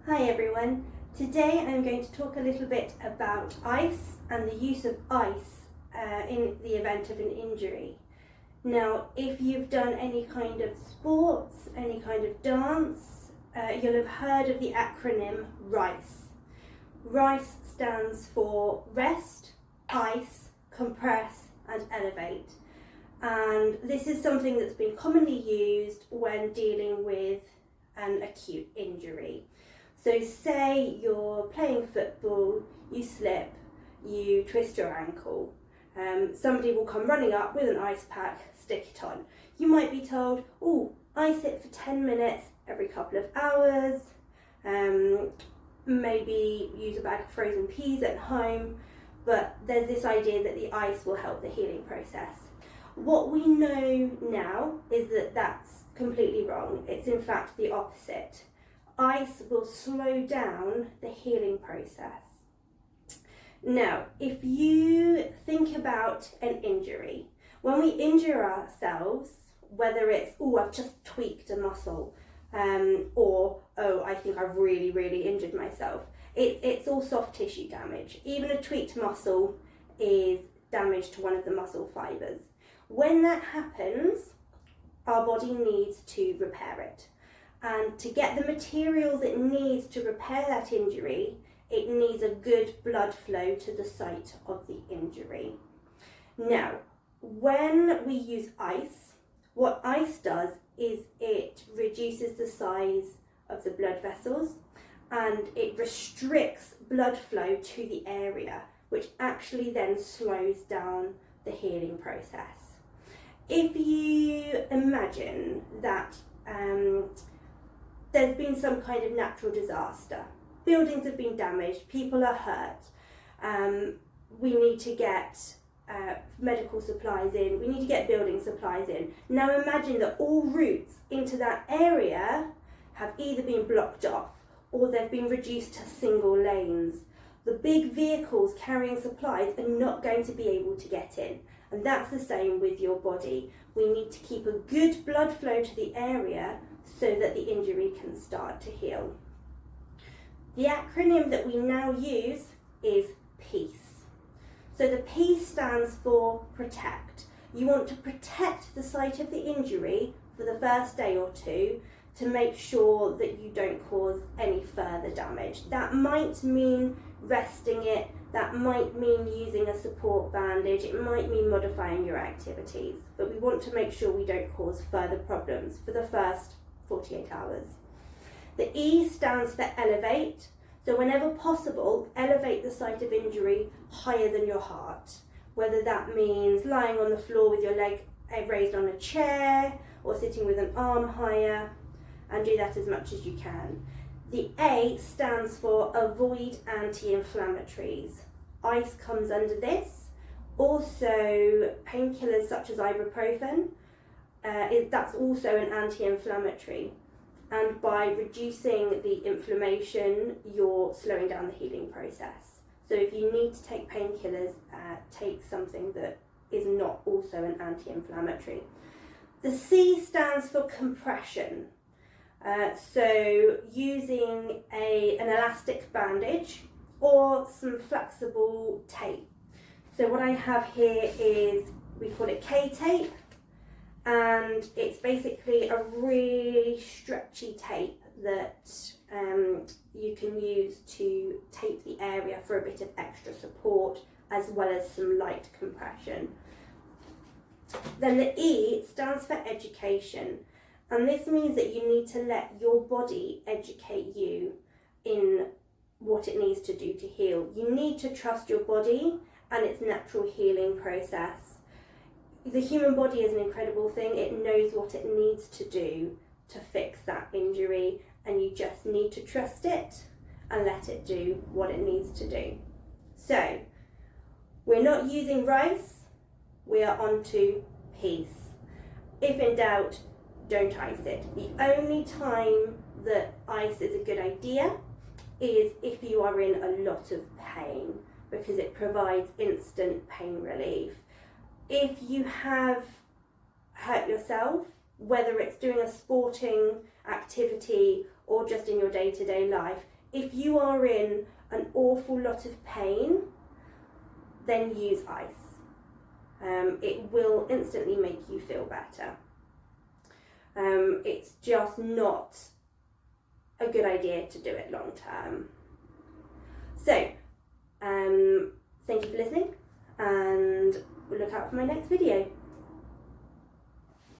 Hi everyone. Today I'm going to talk a little bit about ice and the use of ice in the event of an injury. Now, if you've done any kind of sports, any kind of dance, you'll have heard of the acronym RICE. RICE stands for rest, ice, compress and elevate. And this is something that's been commonly used when dealing with an acute injury. So say you're playing football, you slip, you twist your ankle. Somebody will come running up with an ice pack, stick it on. You might be told, oh, ice it for 10 minutes every couple of hours. Maybe use a bag of frozen peas at home. But there's this idea that the ice will help the healing process. What we know now is that that's completely wrong. It's in fact the opposite. Ice will slow down the healing process. Now, if you think about an injury, when we injure ourselves, whether it's, oh, I've just tweaked a muscle, or, oh, I think I've really injured myself, it's all soft tissue damage. Even a tweaked muscle is damage to one of the muscle fibres. When that happens, our body needs to repair it. And to get the materials it needs to repair that injury, it needs a good blood flow to the site of the injury. Now, when we use ice, what ice does is it reduces the size of the blood vessels and it restricts blood flow to the area, which actually then slows down the healing process. If you imagine that there's been some kind of natural disaster, buildings have been damaged, people are hurt, we need to get medical supplies in, we need to get building supplies in. Now imagine that all routes into that area have either been blocked off or they've been reduced to single lanes. The big vehicles carrying supplies are not going to be able to get in. And that's the same with your body. We need to keep a good blood flow to the area so that the injury can start to heal. The acronym that we now use is PEACE. So the PEACE stands for protect. You want to protect the site of the injury for the first day or two to make sure that you don't cause any further damage. That might mean resting it, that might mean using a support bandage, it might mean modifying your activities, but we want to make sure we don't cause further problems for the first 48 hours. The E stands for elevate, so whenever possible, elevate the site of injury higher than your heart, whether that means lying on the floor with your leg raised on a chair or sitting with an arm higher, and do that as much as you can. The A stands for avoid anti-inflammatories. Ice comes under this. Also, painkillers such as ibuprofen, that's also an anti-inflammatory. And by reducing the inflammation, you're slowing down the healing process. So if you need to take painkillers, take something that is not also an anti-inflammatory. The C stands for compression. So using an elastic bandage or some flexible tape. So what I have here is, we call it K-tape, and it's basically a really stretchy tape that you can use to tape the area for a bit of extra support as well as some light compression. Then the E stands for education. And this means that you need to let your body educate you in what it needs to do to heal. You need to trust your body and its natural healing process. The human body is an incredible thing. It knows what it needs to do to fix that injury, and you just need to trust it and let it do what it needs to do. So, we're not using rice, we are on to peace. If in doubt, don't ice it. The only time that ice is a good idea is if you are in a lot of pain, because it provides instant pain relief. If you have hurt yourself, whether it's doing a sporting activity or just in your day-to-day life. If you are in an awful lot of pain, then use ice. It will instantly make you feel better. It's just not a good idea to do it long term. So, thank you for listening, and look out for my next video.